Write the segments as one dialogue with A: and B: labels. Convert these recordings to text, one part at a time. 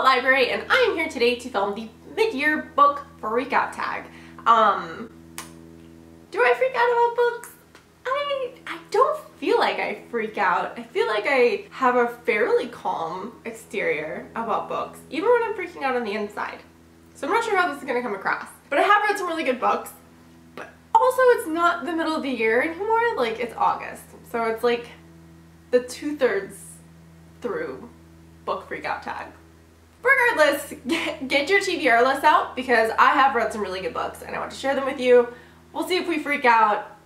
A: library, and I am here today to film the mid-year book freakout tag. Do I freak out about books? I don't feel like I freak out. I feel like I have a fairly calm exterior about books, even when I'm freaking out on the inside. So I'm not sure how this is going to come across. But I have read some really good books, but also it's not the middle of the year anymore, like it's August. So it's like the 2/3 through book freakout tag. Regardless, get your TBR list out because I have read some really good books and I want to share them with you. We'll see if we freak out.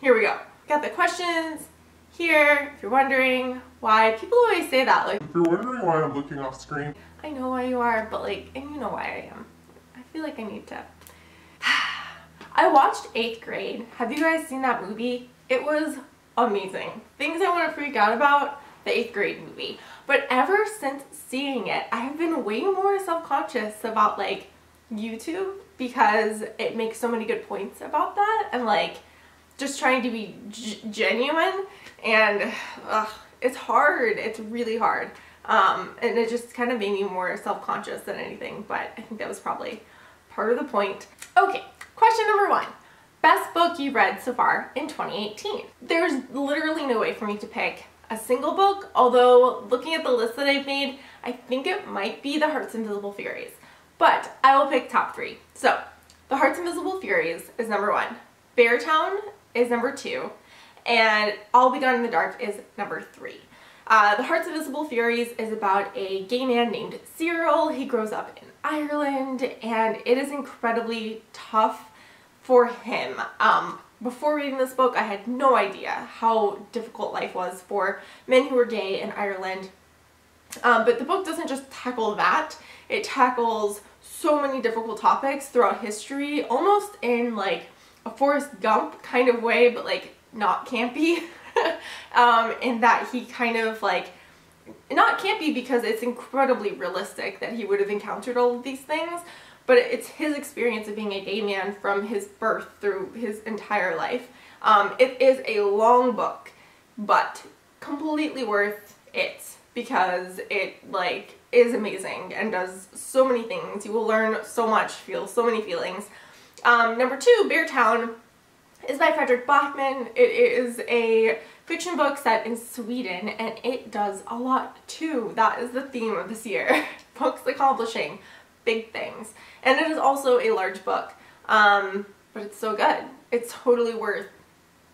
A: Here we go. Got the questions here. If you're wondering why, people always say that. Like,
B: if you're wondering why I'm looking off screen,
A: I know why you are, but like, and you know why I am. I feel like I need to. I watched 8th Grade. Have you guys seen that movie? It was amazing. Things I want to freak out about, the 8th Grade movie. But ever since seeing it, I have been way more self-conscious about like YouTube because it makes so many good points about that and like just trying to be genuine, and it's hard. It's really hard. And it just kind of made me more self-conscious than anything, but I think that was probably part of the point. Okay, question number 1. Best book you read so far in 2018. There's literally no way for me to pick a single book, although looking at the list that I've made, I think it might be The Heart's Invisible Furies. But I will pick top 3. So, The Heart's Invisible Furies is number 1. Beartown is number 2. And I'll Be Gone in the Dark is number 3. The Heart's Invisible Furies is about a gay man named Cyril. He grows up in Ireland and it is incredibly tough for him. Before reading this book, I had no idea how difficult life was for men who were gay in Ireland. But the book doesn't just tackle that. It tackles so many difficult topics throughout history, almost in like a Forrest Gump kind of way, but like not campy. In that he kind of like, not campy because it's incredibly realistic that he would have encountered all of these things, but it's his experience of being a gay man from his birth through his entire life. It is a long book, but completely worth it because it like is amazing and does so many things. You will learn so much, feel so many feelings. Number 2, Beartown, is by Frederick Backman. It is a fiction book set in Sweden and it does a lot too. That is the theme of this year. Books accomplishing big things. And it is also a large book, but it's so good. It's totally worth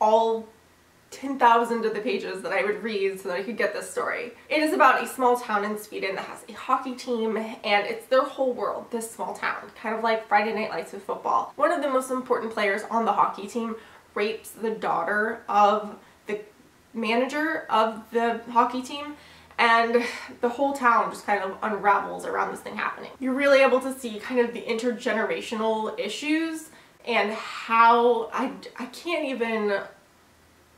A: all 10,000 of the pages that I would read so that I could get this story. It is about a small town in Sweden that has a hockey team and it's their whole world, this small town, kind of like Friday Night Lights with football. One of the most important players on the hockey team rapes the daughter of the manager of the hockey team, and the whole town just kind of unravels around this thing happening. You're really able to see kind of the intergenerational issues and how I can't even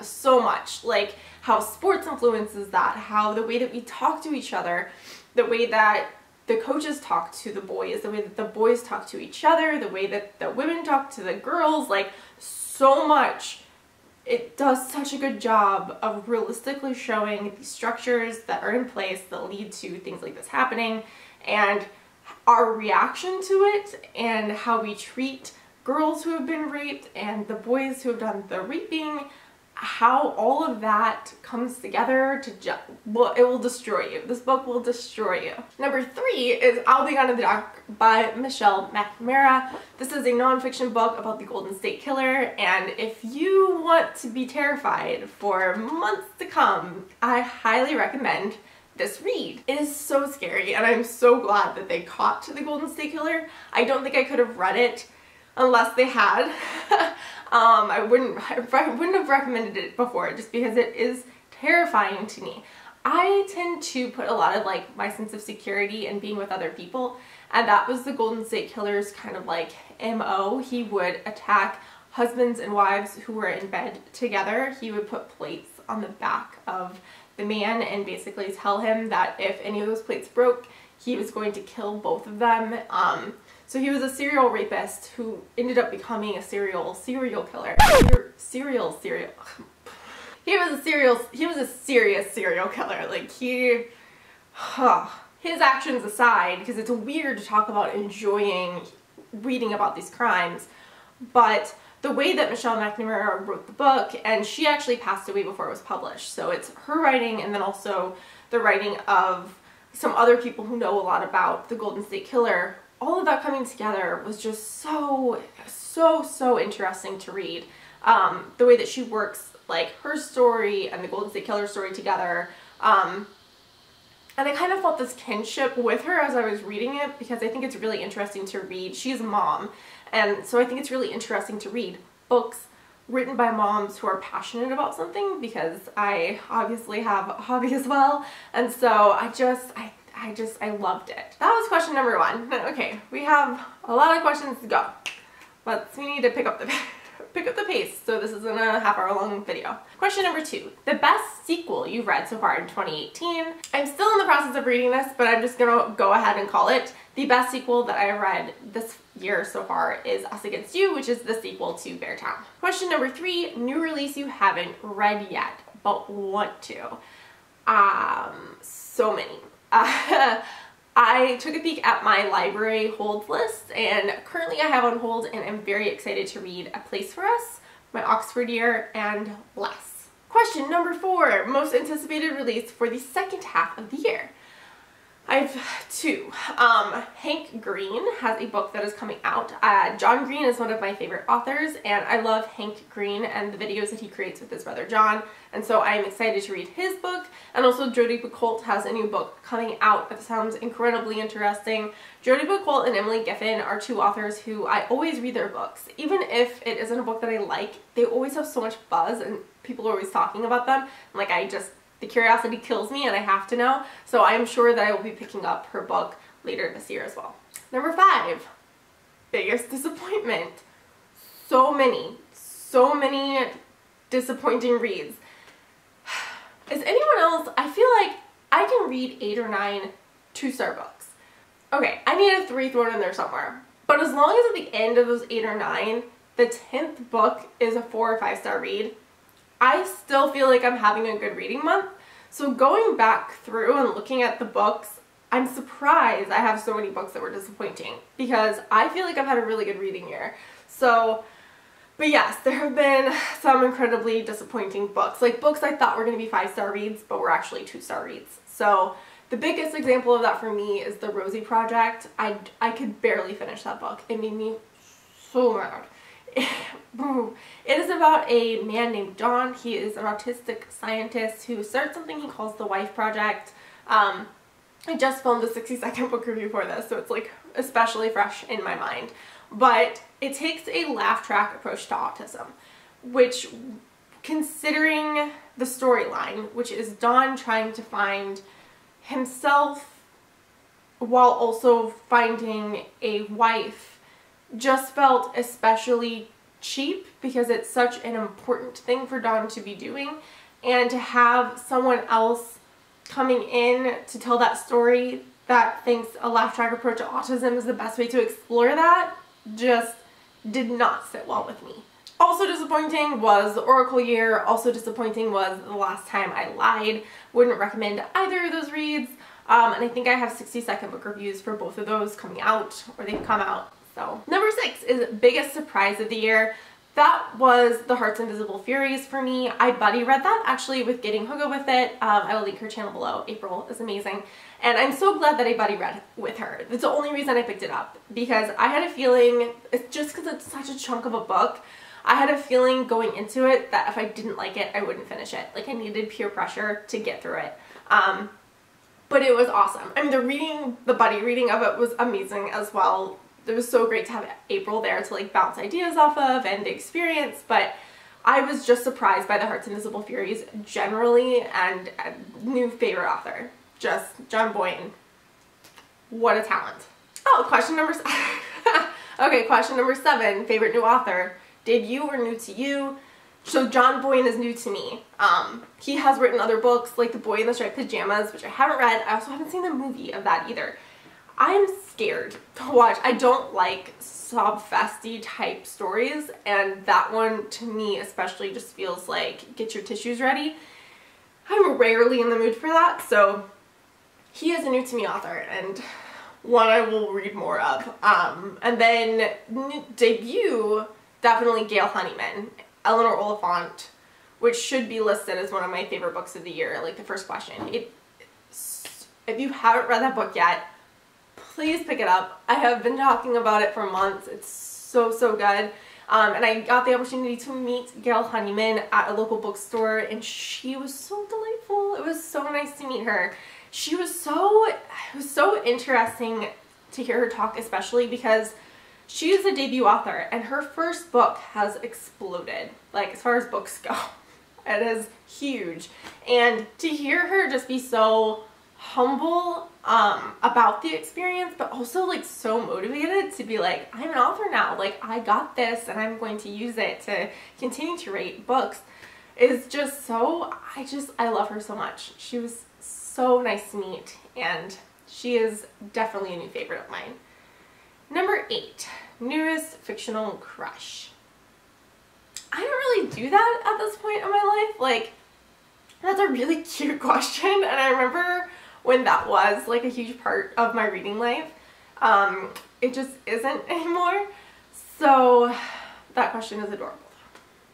A: so much, like how sports influences that, how the way that we talk to each other, the way that the coaches talk to the boys, the way that the boys talk to each other, the way that the women talk to the girls, like so much. It does such a good job of realistically showing the structures that are in place that lead to things like this happening and our reaction to it and how we treat girls who have been raped and the boys who have done the raping, how all of that comes together to well, it will destroy you. This book will destroy you. Number 3 is I'll Be Gone in the Dark by Michelle McNamara. This is a non-fiction book about the Golden State Killer, and if you want to be terrified for months to come, I highly recommend this read. It is so scary, and I'm so glad that they caught the Golden State Killer. I don't think I could have read it unless they had. I wouldn't have recommended it before just because it is terrifying to me. I tend to put a lot of like my sense of security in being with other people, and that was the Golden State Killer's kind of like MO. He would attack husbands and wives who were in bed together. He would put plates on the back of the man and basically tell him that if any of those plates broke, he was going to kill both of them. So he was a serial rapist who ended up becoming a serial killer. He was a serious serial killer. Like his actions aside, because it's weird to talk about enjoying reading about these crimes, but the way that Michelle McNamara wrote the book, and she actually passed away before it was published, so it's her writing and then also the writing of some other people who know a lot about the Golden State Killer. All of that coming together was just so interesting to read. The way that she works like her story and the Golden State Killer story together. And I kind of felt this kinship with her as I was reading it, because I think it's really interesting to read. She's a mom, and so I think it's really interesting to read books written by moms who are passionate about something, because I obviously have a hobby as well, and so I loved it. That was question number 1. Okay, we have a lot of questions to go, but we need to pick up the pace, so this isn't a half-hour-long video. Question number 2. The best sequel you've read so far in 2018. I'm still in the process of reading this, but I'm just gonna go ahead and call it. The best sequel that I read this year so far is Us Against You, which is the sequel to Beartown. Question number 3. New release you haven't read yet, but want to. So many. I took a peek at my library hold list, and currently I have on hold, and I'm very excited to read A Place for Us, My Oxford Year, and Less. Question number 4, most anticipated release for the second half of the year. I have 2. Hank Green has a book that is coming out. John Green is one of my favorite authors, and I love Hank Green and the videos that he creates with his brother John, and so I am excited to read his book. And also Jodi Picoult has a new book coming out that sounds incredibly interesting. Jodi Picoult and Emily Giffin are 2 authors who I always read their books. Even if it isn't a book that I like, they always have so much buzz and people are always talking about them. Like, the curiosity kills me and I have to know. So I am sure that I will be picking up her book later this year as well. Number 5, biggest disappointment. So many disappointing reads. Is anyone else, I feel like I can read 8 or 9 2-star books. Okay, I need a 3 thrown in there somewhere. But as long as at the end of those 8 or 9, the 10th book is a 4 or 5-star read, I still feel like I'm having a good reading month. So going back through and looking at the books, I'm surprised I have so many books that were disappointing, because I feel like I've had a really good reading year. So, but yes, there have been some incredibly disappointing books, like books I thought were going to be 5-star reads but were actually 2-star reads. So the biggest example of that for me is The Rosie Project. I could barely finish that book. It made me so mad. It is about a man named John. He is an autistic scientist who starts something he calls the Wife Project. I just filmed a 60-second book review for this, so it's like especially fresh in my mind. But it takes a laugh track approach to autism, which, considering the storyline, which is Don trying to find himself while also finding a wife, just felt especially cheap, because it's such an important thing for Dawn to be doing, and to have someone else coming in to tell that story that thinks a laugh track approach to autism is the best way to explore that just did not sit well with me. Also disappointing was The Oracle Year. Also disappointing was The Last Time I Lied. Wouldn't recommend either of those reads, and I think I have 60-second book reviews for both of those coming out, or they've come out. So, number 6 is biggest surprise of the year. That was The Heart's Invisible Furies for me. I buddy read that actually with Getting Hugo with it. I will link her channel below. April is amazing. And I'm so glad that I buddy read with her. That's the only reason I picked it up, because I had a feeling, it's just because it's such a chunk of a book, I had a feeling going into it that if I didn't like it, I wouldn't finish it. Like, I needed peer pressure to get through it. But it was awesome. I mean, the buddy reading of it was amazing as well. It was so great to have April there to like bounce ideas off of and the experience, but I was just surprised by The Heart's Invisible Furies generally, and a new favorite author, just John Boyne. What a talent. Oh, question number 7. Okay, question number 7, favorite new author, debut or new to you? So John Boyne is new to me. He has written other books like The Boy in the Striped Pajamas, which I haven't read. I also haven't seen the movie of that either. I'm scared to watch. I don't like sob-festy type stories, and that one to me especially just feels like get your tissues ready. I'm rarely in the mood for that, so he is a new to me author and one I will read more of. And then debut, definitely Gail Honeyman, Eleanor Oliphant, which should be listed as one of my favorite books of the year, like the first question. If you haven't read that book yet, please pick it up. I have been talking about it for months. It's so, so good. And I got the opportunity to meet Gail Honeyman at a local bookstore, and she was so delightful. It was so nice to meet her. It was so interesting to hear her talk, especially because she is a debut author and her first book has exploded, like as far as books go. It is huge. And to hear her just be so humble about the experience, but also like so motivated to be like, I'm an author now, like I got this and I'm going to use it to continue to write books, is just so, I love her so much. She was so nice to meet, and she is definitely a new favorite of mine. Number 8, newest fictional crush. I don't really do that at this point in my life. Like, that's a really cute question, and I remember when that was like a huge part of my reading life. It just isn't anymore. So that question is adorable.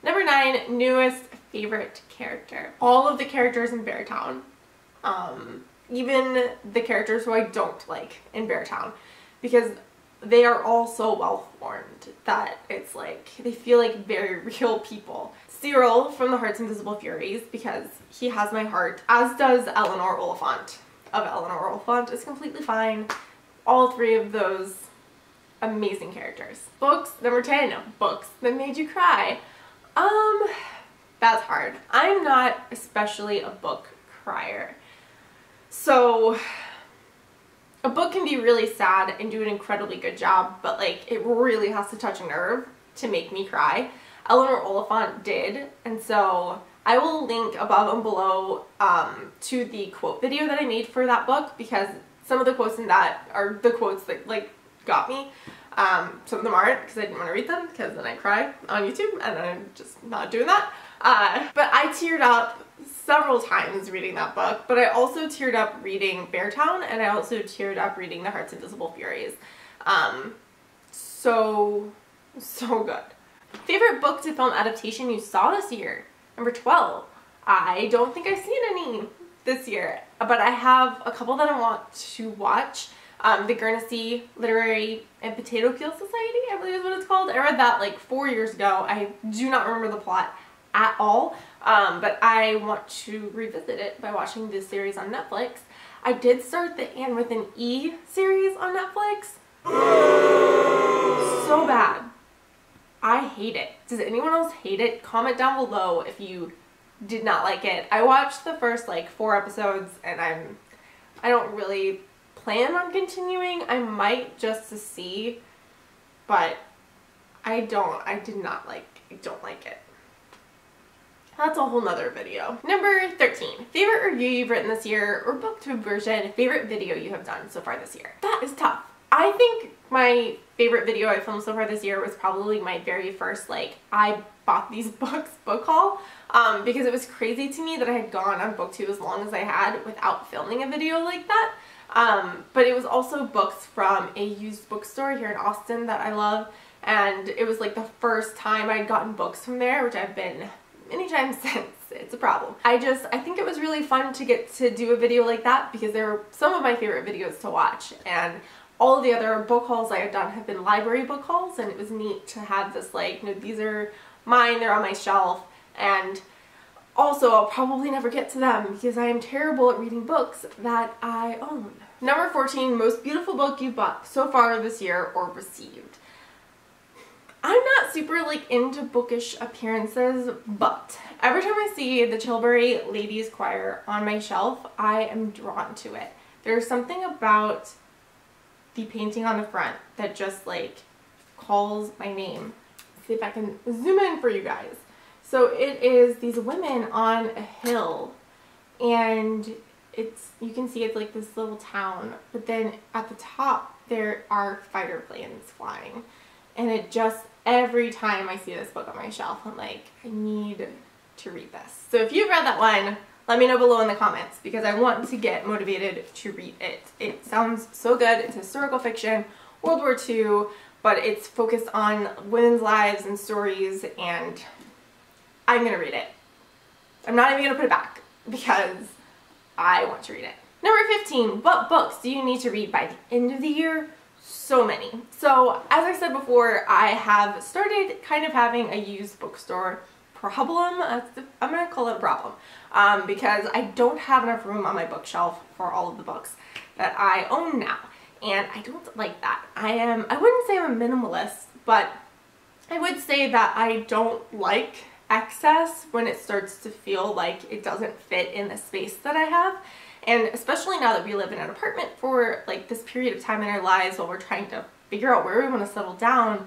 A: Number 9, newest favorite character. All of the characters in Beartown. Even the characters who I don't like in Beartown, because they are all so well formed that it's like they feel like very real people. Cyril from The Heart's Invisible Furies, because he has my heart, as does Eleanor Oliphant of Eleanor Oliphant is completely fine. All 3 of those amazing characters. Books, number 10, books that made you cry. That's hard. I'm not especially a book crier. So a book can be really sad and do an incredibly good job, but like it really has to touch a nerve to make me cry. Eleanor Oliphant did, and so I will link above and below to the quote video that I made for that book, because some of the quotes in that are the quotes that like got me. Some of them aren't, because I didn't want to read them, because then I cry on YouTube and I'm just not doing that. But I teared up several times reading that book, but I also teared up reading Beartown, and I also teared up reading The Heart's Invisible Furies. So good. Favorite book to film adaptation you saw this year? Number 12. I don't think I've seen any this year, but I have a couple that I want to watch. The Guernsey Literary and Potato Peel Society, I believe is what it's called. I read that like 4 years ago. I do not remember the plot at all, but I want to revisit it by watching this series on Netflix. I did start the Anne with an E series on Netflix. So bad. I hate it. Does anyone else hate it? Comment down below if you did not like it. I watched the first like 4 episodes, and I don't really plan on continuing. I might just to see, but I don't like it. That's a whole nother video. Number 13, favorite review you've written this year, or booktube version, favorite video you have done so far this year. That is tough. I think my favorite video I filmed so far this year was probably my very first, like, I bought these books book haul, because it was crazy to me that I had gone on booktube as long as I had without filming a video like that. But it was also books from a used bookstore here in Austin that I love, and it was like the first time I'd gotten books from there, which I've been many times since. It's a problem. I think it was really fun to get to do a video like that, because they were some of my favorite videos to watch, and all of the other book hauls I have done have been library book hauls, and it was neat to have this, like, you know, these are mine, they're on my shelf, and also I'll probably never get to them because I am terrible at reading books that I own. Number 14, most beautiful book you bought so far this year or received. I'm not super like into bookish appearances, but every time I see the Tilbury Ladies Choir on my shelf, I am drawn to it. There's something about the painting on the front that just like calls my name. Let's see if I can zoom in for you guys. So it is these women on a hill, and you can see it's like this little town, but then at the top there are fighter planes flying, and it just, every time I see this book on my shelf, I'm like, I need to read this. So if you've read that one, let me know below in the comments because I want to get motivated to read it. It sounds so good. It's historical fiction, World War II, but it's focused on women's lives and stories, and I'm going to read it. I'm not even going to put it back because I want to read it. Number 15, what books do you need to read by the end of the year? So many. So as I said before, I have started kind of having a used bookstore problem. I'm going to call it a problem because I don't have enough room on my bookshelf for all of the books that I own now. And I don't like that. I wouldn't say I'm a minimalist, but I would say that I don't like excess when it starts to feel like it doesn't fit in the space that I have. And especially now that we live in an apartment for like this period of time in our lives while we're trying to figure out where we want to settle down,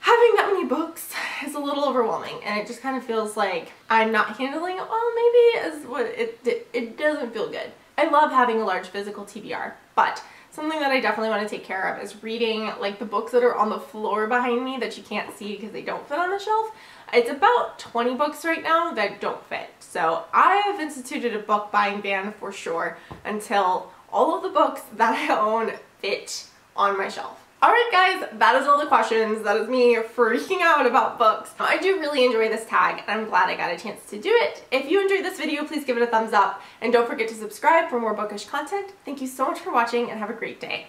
A: having that many books is a little overwhelming, and it just kind of feels like I'm not handling it well, maybe, is what it doesn't feel good. I love having a large physical TBR, but something that I definitely want to take care of is reading like the books that are on the floor behind me that you can't see because they don't fit on the shelf. It's about 20 books right now that don't fit. So I have instituted a book buying ban for sure until all of the books that I own fit on my shelf. Alright guys, that is all the questions. That is me freaking out about books. I do really enjoy this tag and I'm glad I got a chance to do it. If you enjoyed this video, please give it a thumbs up and don't forget to subscribe for more bookish content. Thank you so much for watching and have a great day.